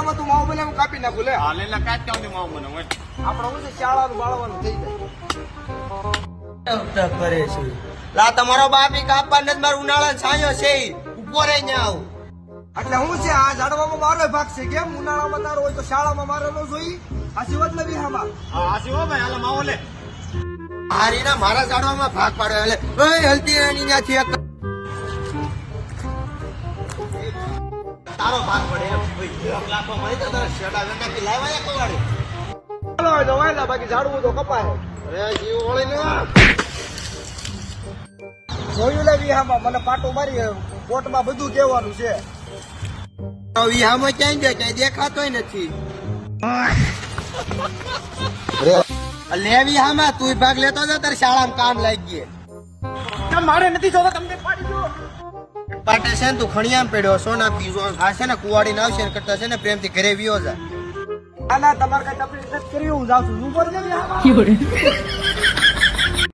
ઉનાળામાં તું માવો બને હું કાપી નાખું લે. હાલે એટલે કાચ કામ માવ મને હોય આપણે હું છે શાળાનું બાળવાનું થઈ જાય. કરે છે લા તમારો બાપી કાપવા નથી મારો ઉનાળા છાયો છે ઉભો રહી ને આવ એટલે હું છે આ ઝાડવામાં મારો ભાગ છે કેમ ઉનાળામાં તારો હોય તો શાળામાં મારે ન જોઈ આ સિવત નથી આમાં. હા હાસી હો ભાઈ હાલે માવો લે હારીના મારા ઝાડવામાં ભાગ પાડ્યો એટલે ઓય હલતી એની ન્યાથી એક તારો ભાગ પડે એમ ભાઈ લાખો મળી તો તારા શેડા વેંડાથી લાવ્યા કોવાડે ચાલો હોય તો વાયલા બાકી ઝાડવું તો કપાય. અરે જીવ ઓળી ને જોયું લે વિહામાં મને પાટો મારી કોર્ટમાં બધું કહેવાનું છે. વિહામાં ક્યાંય જાય ક્યાંય દેખાતોય નથી લેવી હામાં તું ભાગ લેતો હતો તારી શાળામાં કામ લાગી ગયે મારે નથી જોતા તમને પાડી દો. પાટે છે ને તું ખણિયામ પડ્યો સોના પીજો આ છે ને કુવાડી આવશે ને કરતા છે ને પ્રેમથી ઘરે વિયો જા ના તમારે કઈ તકલીફ નથી કરી હું જાઉં છું ઉપર ને વિહામાં